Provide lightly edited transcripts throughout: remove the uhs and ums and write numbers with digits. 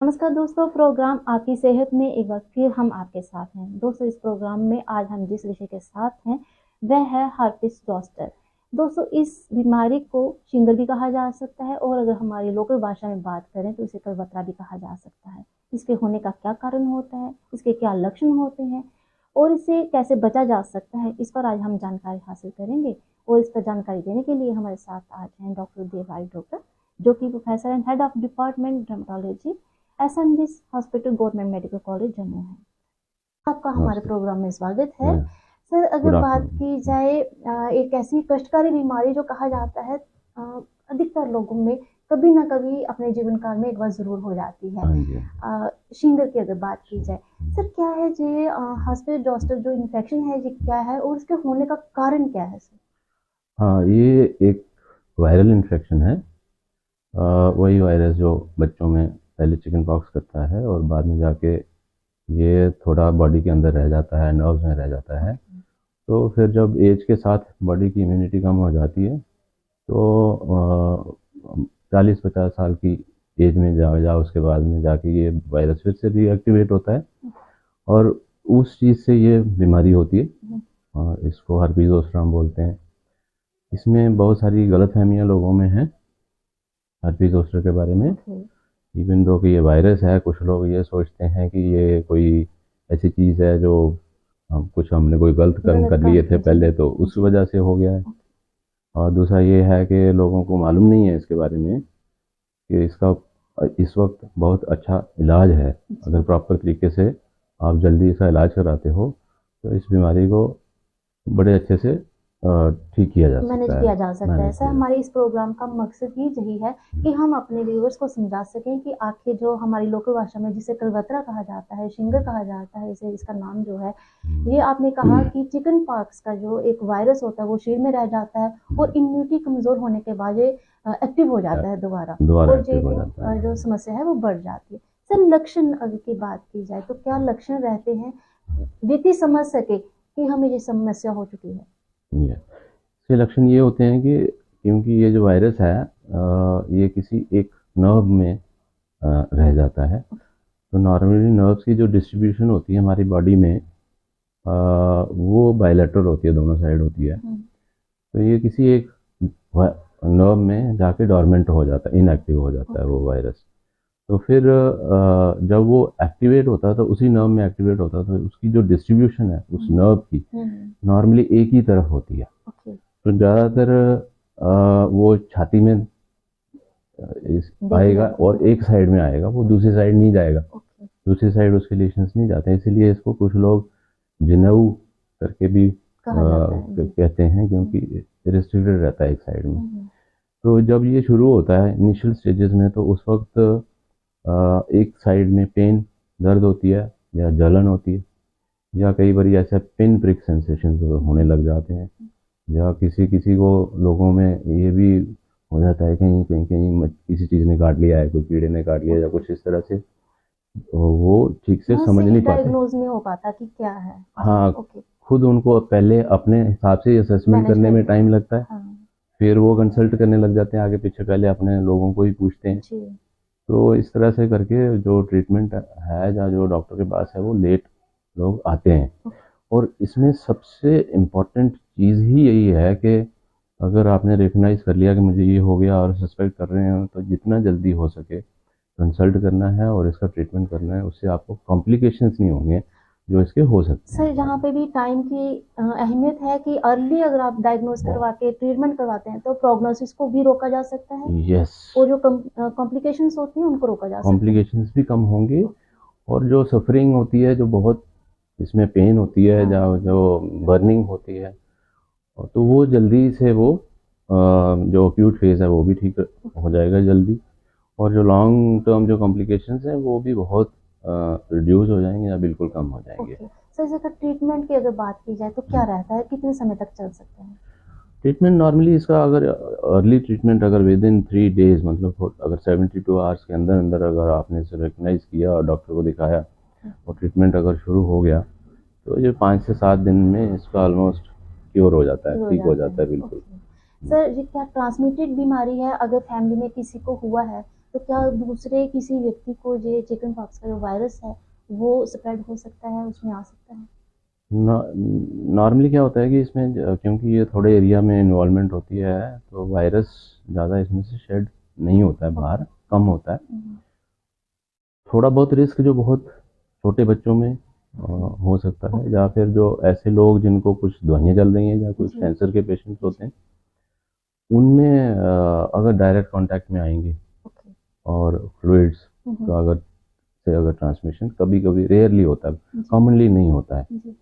नमस्कार दोस्तों, प्रोग्राम आपकी सेहत में एक बार फिर हम आपके साथ हैं। दोस्तों, इस प्रोग्राम में आज हम जिस विषय के साथ हैं वह है हर्पिस जोस्टर। दोस्तों, इस बीमारी को शिंगर भी कहा जा सकता है और अगर हमारी लोकल भाषा में बात करें तो इसे कलबत्रा भी कहा जा सकता है। इसके होने का क्या कारण होता है, इसके क्या लक्षण होते हैं और इसे कैसे बचा जा सकता है, इस पर आज हम जानकारी हासिल करेंगे। और इस पर जानकारी देने के लिए हमारे साथ आज हैं डॉक्टर देवराज डॉक्टर, जो कि professor and head of department dermatology SMGS hospital government medical college Jammu है। आपका हमारे प्रोग्राम में स्वागत है। सर, अगर बात की जाए एक ऐसी कष्टकारी बीमारी जो कहा जाता है अधिकतर लोगों में कभी ना कभी अपने जीवन काल में एक बार जरूर हो जाती है, शिंगर की अगर बात की जाए, सर क्या है ये हर्पिस जोस्टर जो इन्फेक्शन है ये क्या है और इसके होने का कारण क्या है? सर हाँ, ये एक वायरल इन्फेक्शन है। वही वायरस जो बच्चों में पहले चिकन पॉक्स करता है और बाद में जाके ये थोड़ा बॉडी के अंदर रह जाता है, नर्व्स में रह जाता है। तो फिर जब एज के साथ बॉडी की इम्यूनिटी कम हो जाती है तो 40-50 साल की एज में जाओ उसके बाद में जाके ये वायरस फिर से रीएक्टिवेट होता है और उस चीज़ से ये बीमारी होती है। इसको हर्पिस जोस्टर हम बोलते हैं। इसमें बहुत सारी गलतफहमियां लोगों में हैं हर्पिस जोस्टर के बारे में। इवन दो कि ये वायरस है, कुछ लोग ये सोचते हैं कि ये कोई ऐसी चीज़ है जो हमने कोई गलत कर्म कर लिए थे पहले तो उस वजह से हो गया है। और दूसरा ये है कि लोगों को मालूम नहीं है इसके बारे में कि इसका इस वक्त बहुत अच्छा इलाज है। अगर प्रॉपर तरीके से आप जल्दी इसका इलाज कराते हो तो इस बीमारी को बड़े अच्छे से ठीक किया जा सकता है, मैनेज किया जा सकता है। सर, हमारे इस प्रोग्राम का मकसद ही यही है कि हम अपने व्यूअर्स को समझा सकें कि आखिर जो हमारी लोकल भाषा में जिसे कलबत्रा कहा जाता है, शिंगर कहा जाता है, इसे इसका नाम जो है ये आपने कहा कि चिकन पॉक्स का जो एक वायरस होता है वो शरीर में रह जाता है और इम्यूनिटी कमजोर होने के बाद ये एक्टिव हो जाता है दोबारा और जो समस्या है वो बढ़ जाती है। सर, लक्षण अगर की बात की जाए तो क्या लक्षण रहते हैं व्यक्ति समझ सके कि हमें ये समस्या हो चुकी है? इसके लक्षण ये होते हैं कि क्योंकि ये जो वायरस है ये किसी एक नर्व में रह जाता है। तो नॉर्मली नर्व्स की जो डिस्ट्रीब्यूशन होती है हमारी बॉडी में वो बायलैटरल होती है, दोनों साइड होती है। तो ये किसी एक नर्व में जाके डोरमेंट हो जाता है, इनएक्टिव हो जाता है वो वायरस। तो फिर जब वो एक्टिवेट होता है तो उसी नर्व में एक्टिवेट होता है तो उसकी जो डिस्ट्रीब्यूशन है उस नर्व की नॉर्मली एक ही तरफ होती है। तो ज़्यादातर वो छाती में आएगा और एक साइड में आएगा, वो दूसरी साइड नहीं जाएगा। दूसरी साइड उसके लेशंस नहीं जाते, इसीलिए इसको कुछ लोग जिनेऊ करके भी कहते हैं क्योंकि रिस्ट्रिक्टेड रहता है एक साइड में। तो जब ये शुरू होता है इनिशियल स्टेजेस में तो उस वक्त एक साइड में पेन, दर्द होती है या जलन होती है या कई बार ऐसा पिन प्रिक सेंसेशन होने लग जाते हैं या किसी को लोगों में ये भी हो जाता है कहीं किसी चीज़ ने काट लिया है, कोई कीड़े ने काट लिया या कुछ इस तरह से। तो वो ठीक से समझ नहीं पाते, डायग्नोज नहीं हो पाता कि क्या है। हाँ, खुद उनको पहले अपने हिसाब से असेसमेंट करने में टाइम लगता है। फिर वो कंसल्ट करने लग जाते हैं आगे पीछे, पहले अपने लोगों को ही पूछते हैं। तो इस तरह से करके जो ट्रीटमेंट है या जो डॉक्टर के पास है वो लेट लोग आते हैं। और इसमें सबसे इम्पोर्टेंट चीज़ ही यही है कि अगर आपने रिकग्नाइज कर लिया कि मुझे ये हो गया और सस्पेक्ट कर रहे हैं तो जितना जल्दी हो सके कंसल्ट करना है और इसका ट्रीटमेंट करना है। उससे आपको कॉम्प्लिकेशंस नहीं होंगे जो इसके हो सकते हैं। सर, यहाँ पे भी टाइम की अहमियत है कि अर्ली अगर आप डायग्नोज करवा के ट्रीटमेंट करवाते हैं तो प्रोग्नोसिस को भी रोका जा सकता है। यस, और जो कॉम्प्लिकेशंस होती हैं उनको रोका जा सकता है। कॉम्प्लिकेशंस भी कम होंगे और जो सफरिंग होती है, जो बहुत इसमें पेन होती है, जो बर्निंग होती है, तो वो जल्दी से वो जो एक्यूट फेज़ है वो भी ठीक हो जाएगा जल्दी। और जो लॉन्ग टर्म जो कॉम्प्लिकेशंस हैं वो भी बहुत रिड्यूस हो जाएंगे या बिल्कुल कम हो जाएंगे। सर, इसका ट्रीटमेंट की अगर बात की जाए तो क्या रहता है, कितने समय तक चल सकता है ट्रीटमेंट? नॉर्मली इसका अगर अर्ली ट्रीटमेंट अगर विद इन 3 डेज मतलब अगर 72 आवर्स के अंदर अंदर अगर आपने इसे रिकग्नाइज किया और डॉक्टर को दिखाया और ट्रीटमेंट अगर शुरू हो गया तो ये 5 से 7 दिन में इसका ऑलमोस्ट क्योर हो जाता है, ठीक हो जाता है बिल्कुल। सर, ये क्या ट्रांसमिटेड बीमारी है? अगर फैमिली में किसी को हुआ है तो क्या दूसरे किसी व्यक्ति को जो चिकन पॉक्स का जो वायरस है वो स्प्रेड हो सकता है, उसमें आ सकता है? नॉर्मली क्या होता है कि इसमें क्योंकि ये थोड़े एरिया में इन्वॉल्वमेंट होती है तो वायरस ज़्यादा इसमें से शेड नहीं होता है, बाहर कम होता है। थोड़ा बहुत रिस्क जो बहुत छोटे बच्चों में हो सकता है, या फिर जो ऐसे लोग जिनको कुछ दवाइयाँ चल रही हैं या कुछ जी। कैंसर के पेशेंट्स होते हैं, उनमें अगर डायरेक्ट कांटेक्ट में आएंगे ओके। और फ्लूइड्स का अगर ट्रांसमिशन कभी कभी रेयरली होता है, जी। कॉमनली नहीं होता है। जी।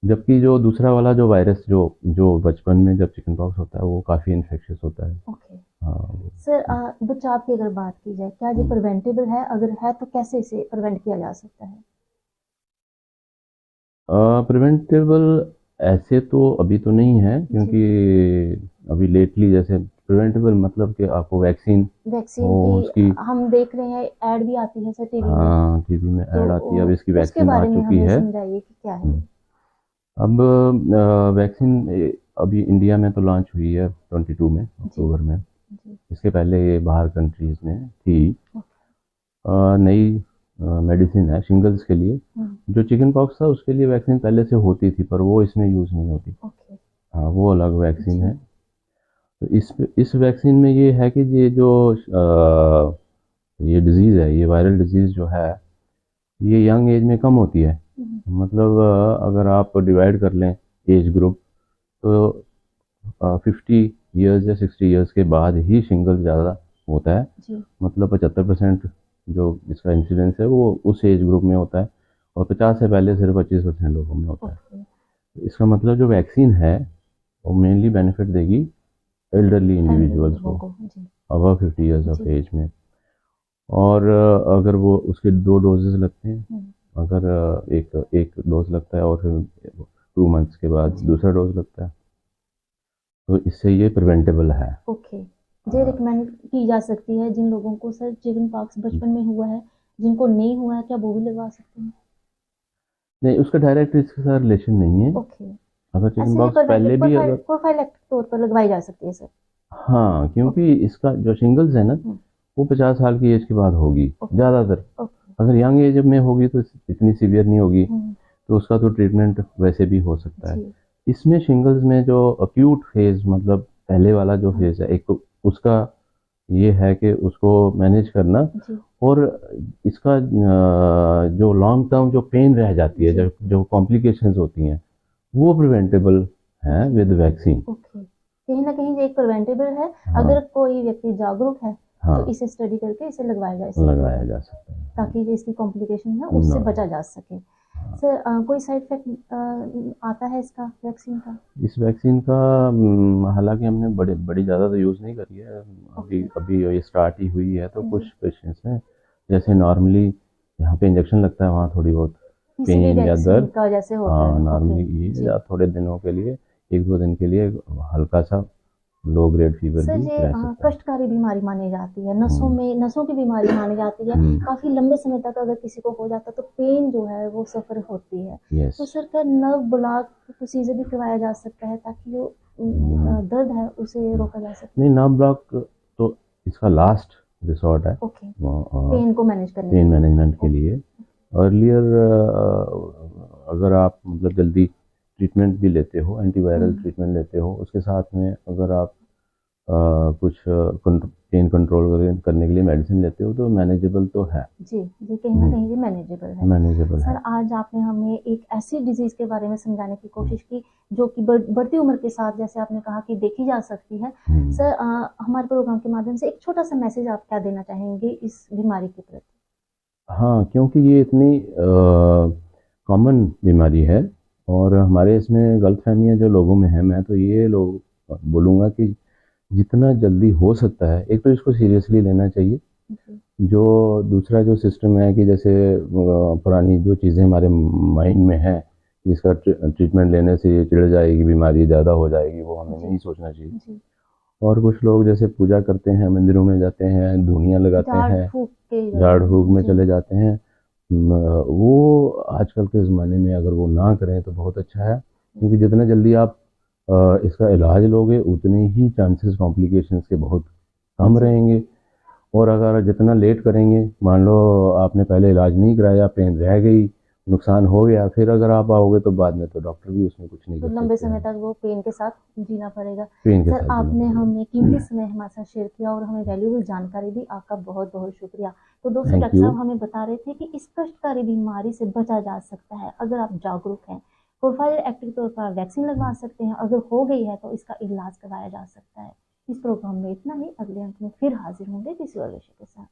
जबकि जो दूसरा वाला जो वायरस जो जो बचपन में जब चिकन पॉक्स होता है वो काफ़ी इन्फेक्शियस होता है। ओके। हाँ। सर बचाव की अगर बात की जाए, क्या ये प्रिवेंटेबल है? अगर है तो कैसे इसे प्रिवेंट किया जा सकता है? प्रिवेंटेबल ऐसे तो अभी तो नहीं है, क्योंकि अभी लेटली जैसे प्रिवेंटेबल मतलब कि आपको वैक्सीन वैक्सीन हो की उसकी, हम देख रहे हैं, ऐड भी आती है सर टीवी में। हाँ टीवी में ऐड आती है, अब इसकी उसके वैक्सीन आ बारे में चुकी हमें है। समझाइए कि क्या है। अब वैक्सीन अभी इंडिया में तो लॉन्च हुई है 22 में, अक्टूबर में। इसके पहले ये बाहर कंट्रीज में थी। नई मेडिसिन है शिंगल्स के लिए। जो चिकन पॉक्स था उसके लिए वैक्सीन पहले से होती थी, पर वो इसमें यूज़ नहीं होती। हाँ, वो अलग वैक्सीन है। तो इस वैक्सीन में ये है कि ये जो ये डिज़ीज़ है, ये वायरल डिज़ीज़ जो है, ये यंग एज में कम होती है। मतलब अगर आप डिवाइड कर लें एज ग्रुप, तो 50 ईयर्स या 60 ईयर्स के बाद ही शिंगल ज़्यादा होता है। मतलब 75% जो इसका इंसिडेंस है वो उस एज ग्रुप में होता है, और 50 से पहले सिर्फ 25% लोगों में होता है। इसका मतलब जो वैक्सीन है वो मेनली बेनिफिट देगी एल्डरली इंडिविजुअल्स को, अबव 50 ईयर्स ऑफ एज में। और अगर वो उसके 2 डोजेस लगते हैं, अगर एक डोज लगता है और फिर 2 मंथ्स के बाद दूसरा डोज लगता है, तो इससे ये प्रिवेंटेबल है। ओके। ये रिकमेंड की जा सकती है जिन लोगों को सर चिकन पॉक्स बचपन में हुआ है, जिनको नहीं हुआ है, क्या वो भी लगवा सकते हैं? नहीं, उसका डायरेक्ट इसके साथ रिलेशन नहीं है। ओके। अगर चिकन पॉक्स पहले भी अगर प्रोफाइलैक्टिक तौर पर लगवाई जा सकती है सर? हाँ, क्योंकि इसका जो शिंगल्स है ना, वो 50 साल की एज के बाद होगी ज़्यादातर। अगर यंग एज में होगी तो इतनी सीवियर नहीं होगी, तो उसका तो ट्रीटमेंट वैसे भी हो सकता है। इसमें शिंगल्स में जो अक्यूट फेज, मतलब पहले वाला जो फेज है, एक तो उसका ये है कि उसको मैनेज करना, और इसका जो लॉन्ग टर्म जो पेन रह जाती है, जो कॉम्प्लिकेशंस होती हैं, वो प्रिवेंटेबल है विद वैक्सीन। कहीं ना कहीं एक प्रिवेंटेबल है। हाँ। अगर कोई व्यक्ति जागरूक है, हाँ, तो इसे स्टडी करके इसे लगवाया जा सकता है ताकि जो इसकी कॉम्प्लिकेशन है उससे बचा जा सके। हाँ। सर कोई साइड इफेक्ट आता है इसका वैक्सीन का? इस वैक्सीन का हालांकि हमने बड़ी ज़्यादा तो यूज़ नहीं करी है, अभी ये स्टार्ट ही हुई है। तो कुछ पेशेंट्स में जैसे नॉर्मली यहाँ पे इंजेक्शन लगता है, वहाँ थोड़ी बहुत पेन या दर्द का जैसे होता है नॉर्मली, या थोड़े दिनों के लिए, 1-2 दिन के लिए हल्का सा लो ग्रेड फीवर भी रह सकता है। कष्टकारी बीमारी मानी जाती है, नसों की बीमारी मानी जाती है। काफी लंबे समय तक अगर किसी को हो जाता है तो पेन जो है वो सफर होती है। तो सर क्या नर्व ब्लॉक प्रोसीजर भी करवाया जा सकता है ताकि जो दर्द है उसे रोका जा सके? नहीं, नर्व ब्लॉक तो इसका लास्ट रिसोर्ट है। पेन को मैनेज करने, पेन मैनेजमेंट के लिए। अर्लियर अगर आप मतलब जल्दी ट्रीटमेंट भी लेते हो, एंटीवायरल ट्रीटमेंट लेते हो, उसके साथ में अगर आप कुछ पेन कंट्रोल करने के लिए मेडिसिन लेते हो, तो मैनेजेबल तो है। जी कहीं ना कहीं मैनेजेबल है। सर आज आपने हमें एक ऐसी डिजीज के बारे में समझाने की कोशिश की जो कि बढ़ती उम्र के साथ, जैसे आपने कहा, कि देखी जा सकती है। सर हमारे प्रोग्राम के माध्यम से एक छोटा सा मैसेज आप क्या देना चाहेंगे इस बीमारी के प्रति? हाँ, क्योंकि ये इतनी कॉमन बीमारी है और हमारे इसमें गलतफहमियाँ जो लोगों में है, मैं तो ये लोग बोलूँगा कि जितना जल्दी हो सकता है, एक तो इसको सीरियसली लेना चाहिए। जो दूसरा जो सिस्टम है कि जैसे पुरानी जो चीज़ें हमारे माइंड में है, इसका ट्रीटमेंट लेने से ये चिढ़ जाएगी, बीमारी ज़्यादा हो जाएगी, वो हमें नहीं सोचना चाहिए। और कुछ लोग जैसे पूजा करते हैं, मंदिरों में जाते हैं, धुनियाँ लगाते हैं, झाड़ फूक में चले जाते हैं, वो आजकल के ज़माने में अगर वो ना करें तो बहुत अच्छा है। क्योंकि जितना जल्दी आप इसका इलाज लोगे, उतने ही चांसेस कॉम्प्लिकेशंस के बहुत कम रहेंगे। और अगर जितना लेट करेंगे, मान लो आपने पहले इलाज नहीं कराया, पेन रह गई, नुकसान हो गया, फिर अगर आप आओगे तो बाद में तो डॉक्टर भी उसमें कुछ नहीं तो कर लंबे सकते समय हैं। तक वो पेन के साथ जीना पड़ेगा। पेन के सर साथ जीना आपने पड़ेगा। हमें कीमती समय हमारे साथ शेयर किया और हमें वैल्यूबल जानकारी दी, आपका बहुत बहुत शुक्रिया। तो दोस्तों थैंक डॉक्टर यू। साहब हमें बता रहे थे कि इस कष्टकारी बीमारी से बचा जा सकता है अगर आप जागरूक हैं। प्रोफाइल एक्ट के तौर पर वैक्सीन लगवा सकते हैं, अगर हो गई है तो इसका इलाज करवाया जा सकता है। इस प्रोग्राम में इतना ही, अगले अंक में फिर हाजिर होंगे किसी और विषय के साथ।